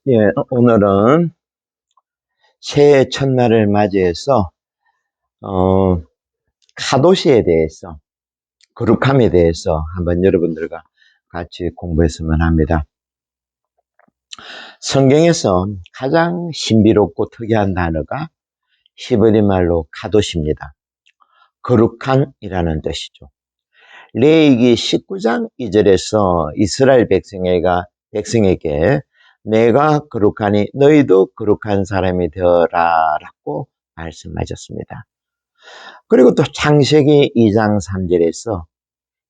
예, 오늘은 새해 첫날을 맞이해서, 어, 카도시에 대해서, 거룩함에 대해서 한번 여러분들과 같이 공부했으면 합니다. 성경에서 가장 신비롭고 특이한 단어가 히브리 말로 카도시입니다. 거룩한이라는 뜻이죠. 레위기 19장 2절에서 이스라엘 백성에게 내가 거룩하니 너희도 거룩한 사람이 되어라라고 말씀하셨습니다. 그리고 또 창세기 2장 3절에서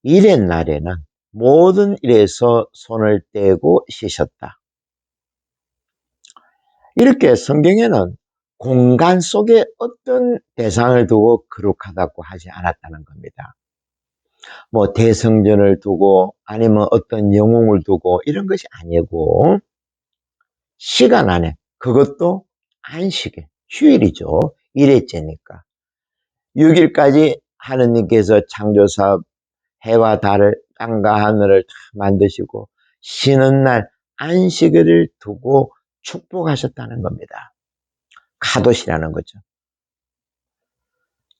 일의 날에는 모든 일에서 손을 떼고 씻었다. 이렇게 성경에는 공간 속에 어떤 대상을 두고 거룩하다고 하지 않았다는 겁니다. 뭐 대성전을 두고 아니면 어떤 영웅을 두고 이런 것이 아니고 시간 안에, 그것도 안식일, 휴일이죠. 일회째니까 6일까지 하느님께서 창조사업 해와 달을 땅과 하늘을 다 만드시고 쉬는 날 안식일을 두고 축복하셨다는 겁니다. 카도시라는 거죠.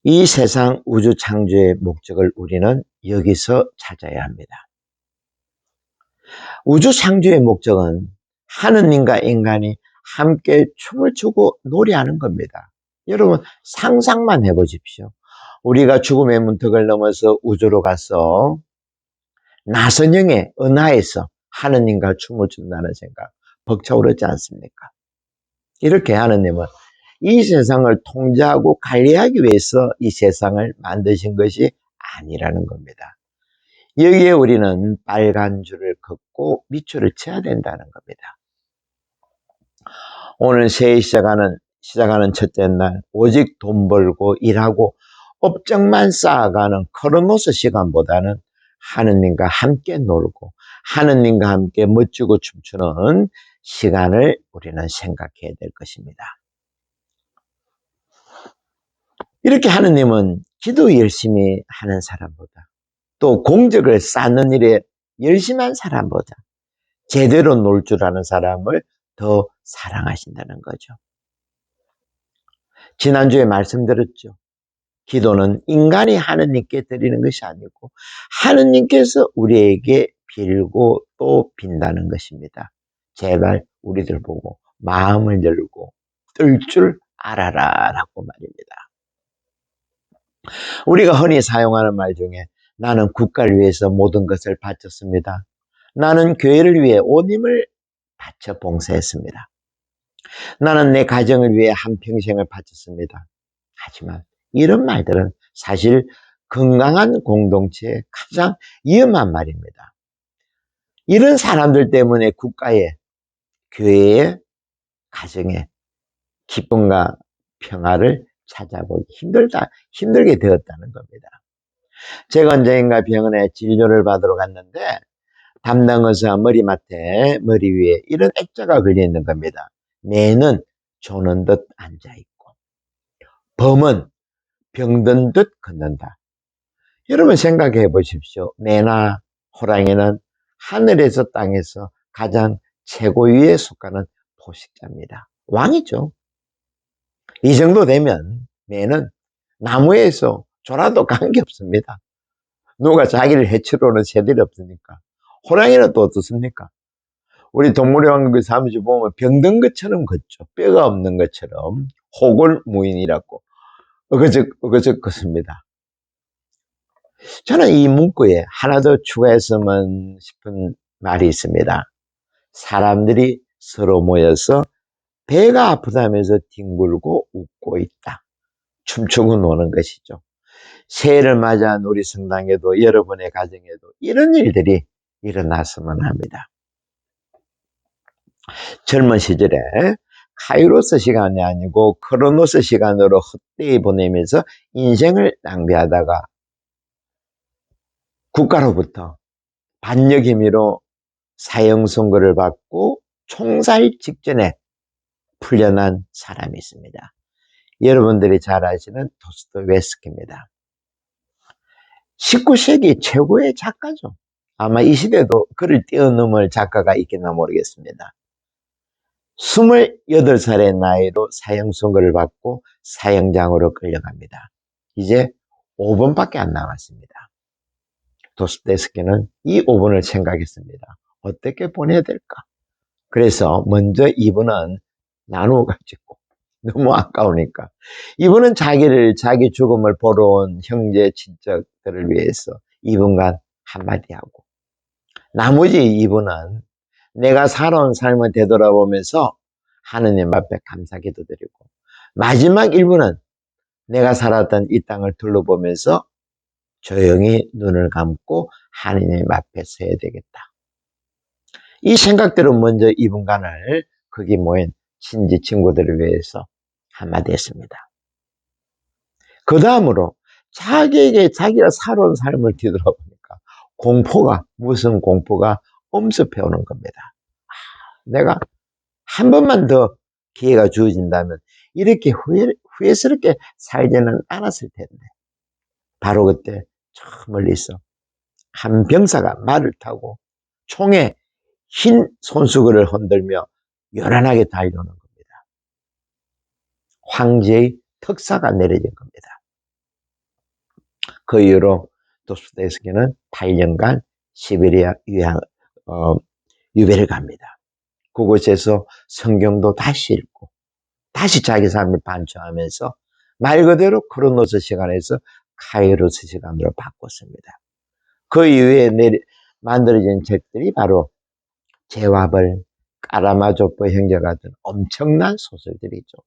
이 세상 우주 창조의 목적을 우리는 여기서 찾아야 합니다. 우주 창조의 목적은 하느님과 인간이 함께 춤을 추고 노래하는 겁니다. 여러분 상상만 해보십시오. 우리가 죽음의 문턱을 넘어서 우주로 가서 나선형의 은하에서 하느님과 춤을 춘다는 생각 벅차오르지 않습니까? 이렇게 하느님은 이 세상을 통제하고 관리하기 위해서 이 세상을 만드신 것이 아니라는 겁니다. 여기에 우리는 빨간 줄을 긋고 밑줄을 쳐야 된다는 겁니다. 오늘 새해 시작하는 첫째 날 오직 돈 벌고 일하고 업적만 쌓아가는 크로노스 시간보다는 하느님과 함께 놀고 하느님과 함께 멋지고 춤추는 시간을 우리는 생각해야 될 것입니다. 이렇게 하느님은 기도 열심히 하는 사람보다 또 공적을 쌓는 일에 열심한 사람보다 제대로 놀 줄 아는 사람을 더 사랑하신다는 거죠. 지난주에 말씀드렸죠. 기도는 인간이 하느님께 드리는 것이 아니고 하느님께서 우리에게 빌고 또 빈다는 것입니다. 제발 우리들 보고 마음을 열고 뜰 줄 알아라 라고 말입니다. 우리가 흔히 사용하는 말 중에 나는 국가를 위해서 모든 것을 바쳤습니다. 나는 교회를 위해 온 힘을 바쳐 봉사했습니다. 나는 내 가정을 위해 한평생을 바쳤습니다. 하지만 이런 말들은 사실 건강한 공동체의 가장 위험한 말입니다. 이런 사람들 때문에 국가에, 교회에, 가정에 기쁨과 평화를 찾아보기 힘들게 되었다는 겁니다. 제가 언젠가 병원에 진료를 받으러 갔는데 담당 의사 머리맡에 머리 위에 이런 액자가 걸려 있는 겁니다. 매는 조는 듯 앉아있고 범은 병든 듯 걷는다. 여러분 생각해 보십시오. 매나 호랑이는 하늘에서 땅에서 가장 최고위에 속하는 포식자입니다. 왕이죠. 이 정도 되면 매는 나무에서 졸아도 관계없습니다. 누가 자기를 해치러오는 새들이 없으니까. 호랑이는 또 어떻습니까? 우리 동물의 왕국 사무실 보면 병든 것처럼 걷죠. 뼈가 없는 것처럼 호골무인이라고 어거적 걷습니다. 저는 이 문구에 하나 더 추가했으면 싶은 말이 있습니다. 사람들이 서로 모여서 배가 아프다면서 뒹굴고 웃고 있다. 춤추고 노는 것이죠. 새해를 맞이한 우리 성당에도 여러분의 가정에도 이런 일들이 일어났으면 합니다. 젊은 시절에 카이로스 시간이 아니고 크로노스 시간으로 헛되이 보내면서 인생을 낭비하다가 국가로부터 반역 혐의로 사형 선고를 받고 총살 직전에 풀려난 사람이 있습니다. 여러분들이 잘 아시는 도스토옙스키입니다. 19세기 최고의 작가죠. 아마 이 시대도 그를 뛰어넘을 작가가 있겠나 모르겠습니다. 28살의 나이로 사형 선고를 받고 사형장으로 끌려갑니다. 이제 5분밖에 안 남았습니다. 도스토옙스키는 이 5분을 생각했습니다. 어떻게 보내야 될까? 그래서 먼저 이분은 나누어 가지고 너무 아까우니까 이분은 자기 죽음을 보러 온 형제 친척들을 위해서 이분과 한마디 하고, 나머지 이분은 내가 살아온 삶을 되돌아보면서 하느님 앞에 감사 기도드리고, 마지막 일부는 내가 살았던 이 땅을 둘러보면서 조용히 눈을 감고 하느님 앞에 서야 되겠다. 이 생각대로 먼저 이분간을 거기 모인 친지 친구들을 위해서 한마디 했습니다. 그 다음으로 자기에게 자기가 살아온 삶을 뒤돌아보니까 무슨 공포가 엄습해 오는 겁니다. 내가 한 번만 더 기회가 주어진다면 이렇게 후회스럽게 살지는 않았을 텐데. 바로 그때 저 멀리서 한 병사가 말을 타고 총에 흰 손수건을 흔들며 요란하게 달려오는 겁니다. 황제의 특사가 내려진 겁니다. 그 이후로 도스토옙스키는 8년간 시베리아 유배를 갑니다. 그곳에서 성경도 다시 읽고 다시 자기 삶을 반추하면서 말 그대로 크로노스 시간에서 카이로스 시간으로 바꿨습니다. 그 이후에 만들어진 책들이 바로 제와벌, 까라마조프 형제 같은 엄청난 소설들이죠.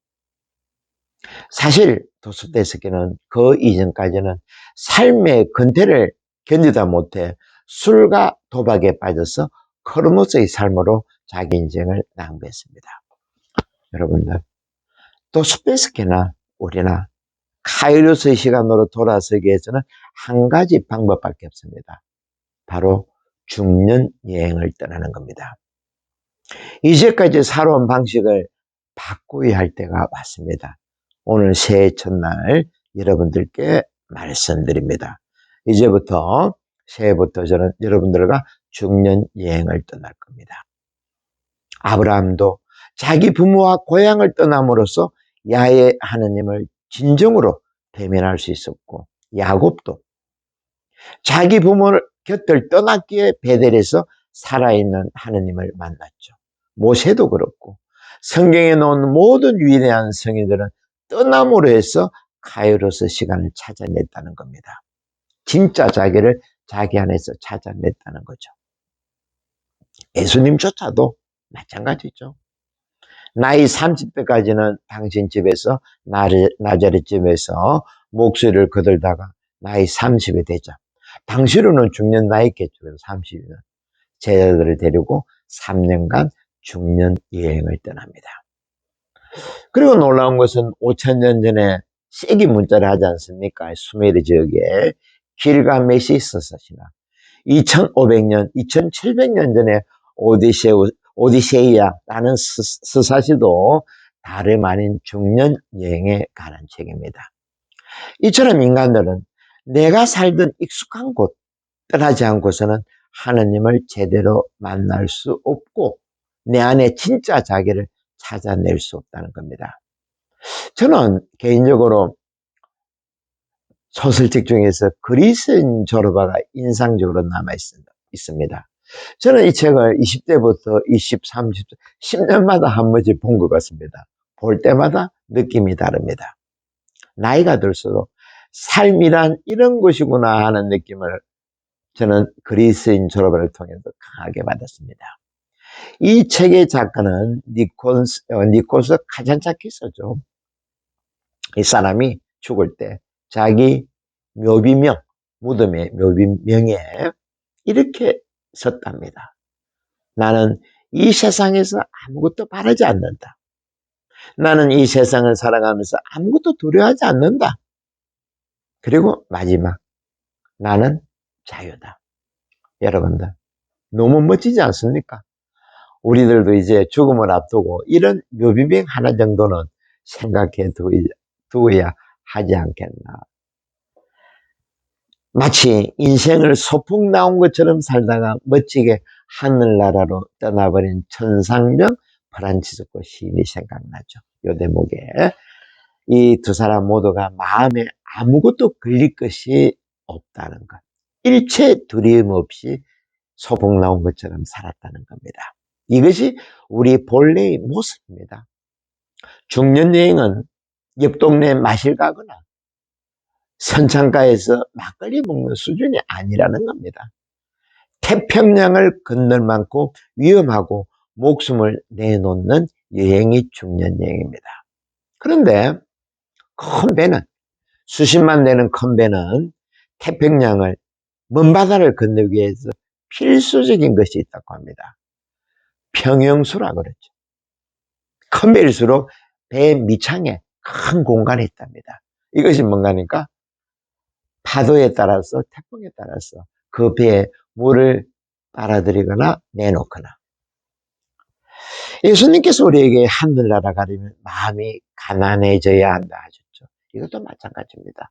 사실 도스토옙스키는 그 이전까지는 삶의 근태를 견디다 못해 술과 도박에 빠져서 크로노스의 삶으로 자기 인생을 낭비했습니다. 여러분들, 도스토옙스키나 우리나 카이로스의 시간으로 돌아서기 위해서는 한 가지 방법밖에 없습니다. 바로 중년 여행을 떠나는 겁니다. 이제까지 살아온 방식을 바꿔야 할 때가 왔습니다. 오늘 새해 첫날 여러분들께 말씀드립니다. 이제부터 새해부터 저는 여러분들과 중년 여행을 떠날 겁니다. 아브라함도 자기 부모와 고향을 떠남으로써 야훼 하느님을 진정으로 대면할 수 있었고, 야곱도 자기 부모를 곁을 떠났기에 베델에서 살아있는 하느님을 만났죠. 모세도 그렇고 성경에 나온 모든 위대한 성인들은 떠남으로 해서 카이로스 시간을 찾아냈다는 겁니다. 진짜 자기를 자기 안에서 찾아냈다는 거죠. 예수님조차도 마찬가지죠. 나이 30대까지는 당신 집에서 나자렛 집에서 목소리를 거들다가 나이 30이 되자 당시로는 중년 나이겠죠. 30이면 제자들을 데리고 3년간 중년 여행을 떠납니다. 그리고 놀라운 것은 5,000년 전에 세기 문자를 하지 않습니까? 수메르 지역에 길가메시 있었으나 2500년, 2700년 전에 오디세이아라는 서사시도 다름 아닌 중년 여행에 관한 책입니다. 이처럼 인간들은 내가 살던 익숙한 곳, 떠나지 않고서는 하느님을 제대로 만날 수 없고 내 안에 진짜 자기를 찾아낼 수 없다는 겁니다. 저는 개인적으로 소설책 중에서 그리스인 조르바가 인상적으로 남아 있습니다. 저는 이 책을 20대부터 20, 30, 10년마다 한 번씩 본 것 같습니다. 볼 때마다 느낌이 다릅니다. 나이가 들수록 삶이란 이런 것이구나 하는 느낌을 저는 그리스인 조르바를 통해서 강하게 받았습니다. 이 책의 작가는 니코스 카잔차키스죠. 이 사람이 죽을 때 자기 묘비명, 무덤의 묘비명에 이렇게 썼답니다. 나는 이 세상에서 아무것도 바라지 않는다. 나는 이 세상을 살아가면서 아무것도 두려워하지 않는다. 그리고 마지막, 나는 자유다. 여러분들, 너무 멋지지 않습니까? 우리들도 이제 죽음을 앞두고 이런 묘비명 하나 정도는 생각해 두어야 하지 않겠나. 마치 인생을 소풍 나온 것처럼 살다가 멋지게 하늘나라로 떠나버린 천상병 프란치스코 시인이 생각나죠. 요 대목에 이 두 사람 모두가 마음에 아무것도 걸릴 것이 없다는 것, 일체 두려움 없이 소풍 나온 것처럼 살았다는 겁니다. 이것이 우리 본래의 모습입니다. 중년여행은 옆 동네 마실 가거나 선창가에서 막걸리 먹는 수준이 아니라는 겁니다. 태평양을 건널 만큼 위험하고 목숨을 내놓는 여행이 중년여행입니다. 그런데 큰 배는, 수십만 대는 큰 배는 태평양을, 먼 바다를 건너기 위해서 필수적인 것이 있다고 합니다. 평형수라 그러죠. 큰 배일수록 배 밑창에 큰 공간이 있답니다. 이것이 뭔가니까 파도에 따라서, 태풍에 따라서 그 배에 물을 빨아들이거나 내놓거나. 예수님께서 우리에게 하늘나라 가려면 마음이 가난해져야 한다 하셨죠. 이것도 마찬가지입니다.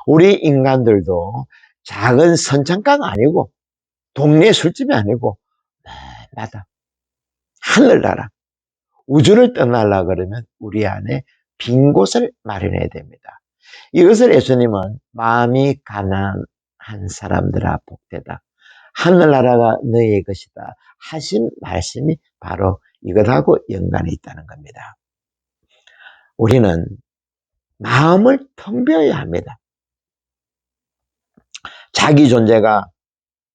우리 인간들도 작은 선창가가 아니고 동네 술집이 아니고 마다 하늘나라, 우주를 떠나려고 그러면 우리 안에 빈 곳을 마련해야 됩니다. 이것을 예수님은 마음이 가난한 사람들아 복되다, 하늘나라가 너희의 것이다 하신 말씀이 바로 이것하고 연관이 있다는 겁니다. 우리는 마음을 텅 비워야 합니다. 자기 존재가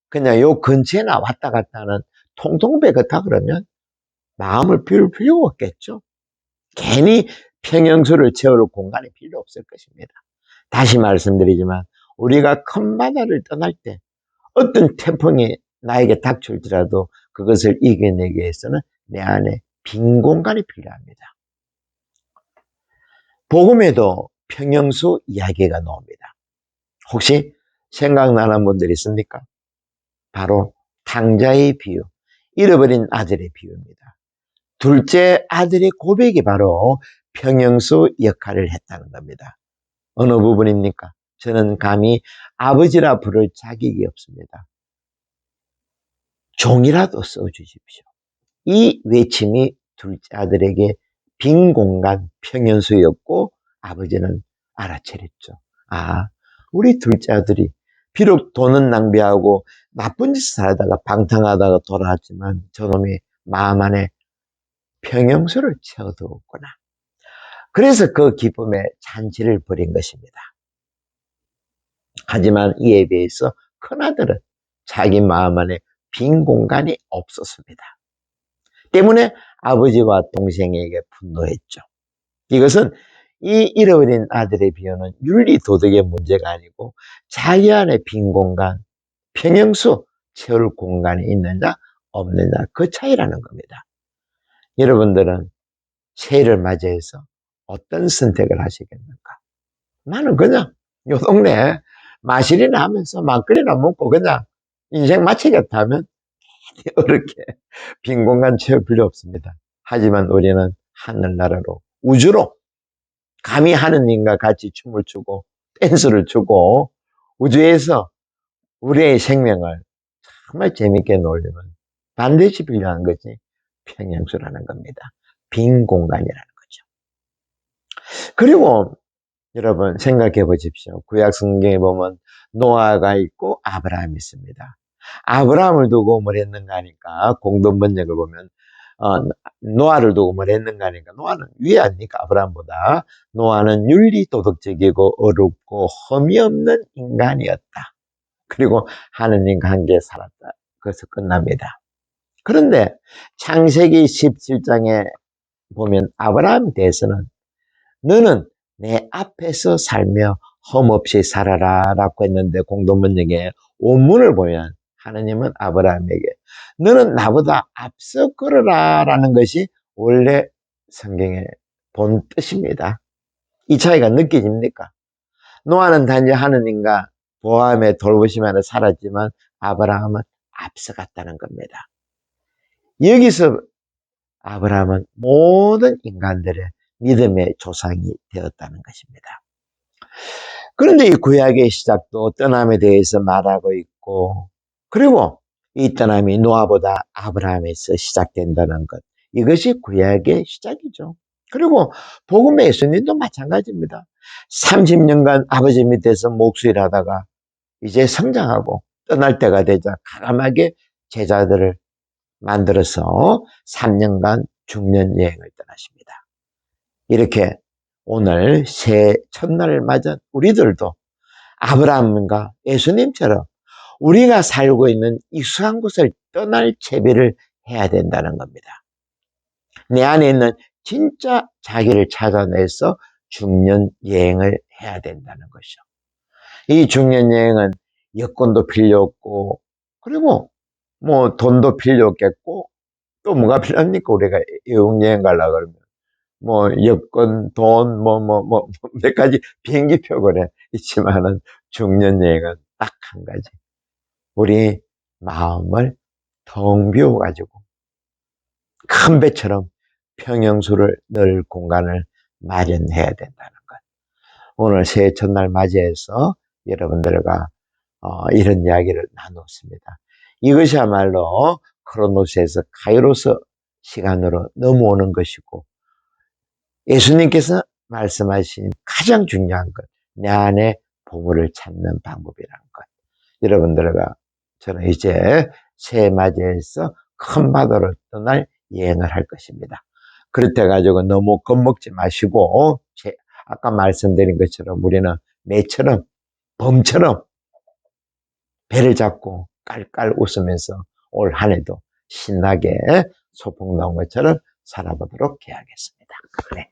그냥 요 근처에나 왔다 갔다 하는 통통배 같다 그러면 마음을 비울 필요가 없겠죠. 괜히 평형수를 채울 공간이 필요 없을 것입니다. 다시 말씀드리지만 우리가 큰 바다를 떠날 때 어떤 태풍이 나에게 닥칠지라도 그것을 이겨내기 위해서는 내 안에 빈 공간이 필요합니다. 복음에도 평형수 이야기가 나옵니다. 혹시 생각나는 분들 있습니까? 바로 탕자의 비유, 잃어버린 아들의 비유입니다. 둘째 아들의 고백이 바로 평형수 역할을 했다는 겁니다. 어느 부분입니까? 저는 감히 아버지라 부를 자격이 없습니다. 종이라도 써주십시오. 이 외침이 둘째 아들에게 빈 공간 평형수였고 아버지는 알아차렸죠. 아, 우리 둘째 아들이 비록 돈은 낭비하고 나쁜 짓을 하다가 방탕하다가 돌아왔지만 저놈이 마음 안에 평형수를 채워두었구나. 그래서 그 기쁨에 잔치를 벌인 것입니다. 하지만 이에 비해서 큰아들은 자기 마음 안에 빈 공간이 없었습니다. 때문에 아버지와 동생에게 분노했죠. 이것은 이 잃어버린 아들의 비유는 윤리 도덕의 문제가 아니고 자기 안에 빈 공간, 평형수 채울 공간이 있느냐 없느냐 그 차이라는 겁니다. 여러분들은 새해를 맞이해서 어떤 선택을 하시겠는가? 나는 그냥 요 동네 마실이나 하면서 막걸리나 먹고 그냥 인생 마치겠다 하면 이렇게 빈 공간 채울 필요 없습니다. 하지만 우리는 하늘나라로, 우주로, 감히 하느님과 같이 춤을 추고 댄스를 추고 우주에서 우리의 생명을 정말 재밌게 놀려면 반드시 필요한 것이 평형수라는 겁니다. 빈 공간이라는 거죠. 그리고 여러분 생각해 보십시오. 구약 성경에 보면 노아가 있고 아브라함이 있습니다. 아브라함을 두고 뭘 했는가 하니까 공동 번역을 보면 노아를 두고 뭘 했는가 하니까 노아는 위에 아닙니까? 아브라함보다. 노아는 윤리 도덕적이고 어렵고 험이 없는 인간이었다. 그리고 하느님과 함께 살았다. 그래서 끝납니다. 그런데 창세기 17장에 보면 아브라함에 대해서는 너는 내 앞에서 살며 험없이 살아라 라고 했는데 공동번역에 원문을 보면 하느님은 아브라함에게 너는 나보다 앞서 걸어라 라는 것이 원래 성경의 본 뜻입니다. 이 차이가 느껴집니까? 노아는 단지 하느님과 보암의 돌보심 안에 살았지만 아브라함은 앞서갔다는 겁니다. 여기서 아브라함은 모든 인간들의 믿음의 조상이 되었다는 것입니다. 그런데 이 구약의 시작도 떠남에 대해서 말하고 있고, 그리고 이 떠남이 노아보다 아브라함에서 시작된다는 것, 이것이 구약의 시작이죠. 그리고 복음의 예수님도 마찬가지입니다. 30년간 아버지 밑에서 목수일 하다가 이제 성장하고 떠날 때가 되자 가감하게 제자들을 만들어서 3년간 중년 여행을 떠나십니다. 이렇게 오늘 새 첫날을 맞은 우리들도 아브라함과 예수님처럼 우리가 살고 있는 익숙한 곳을 떠날 채비를 해야 된다는 겁니다. 내 안에 있는 진짜 자기를 찾아내서 중년 여행을 해야 된다는 것이죠. 이 중년 여행은 여권도 필요 없고, 그리고 뭐 돈도 필요 없겠고, 또 뭐가 필요합니까? 우리가 여행 가려고 그러면. 뭐 여권, 돈, 몇 가지 비행기표 그래 있지만은 중년 여행은 딱 한 가지. 우리 마음을 텅 비워가지고 큰 배처럼 평영수를 넣을 공간을 마련해야 된다는 것. 오늘 새해 첫날 맞이해서 여러분들과 이런 이야기를 나눴습니다. 이것이야말로 크로노스에서 카이로스 시간으로 넘어오는 것이고, 예수님께서 말씀하신 가장 중요한 것, 내 안에 보물을 찾는 방법이라는 것. 여러분들과 저는 이제 새해 맞이해서 큰 바다로 떠날 여행을 할 것입니다. 그렇다 가지고 너무 겁먹지 마시고, 아까 말씀드린 것처럼 우리는 매처럼, 범처럼 배를 잡고 깔깔 웃으면서 올 한 해도 신나게 소풍 나온 것처럼 살아보도록 해야겠습니다. 네.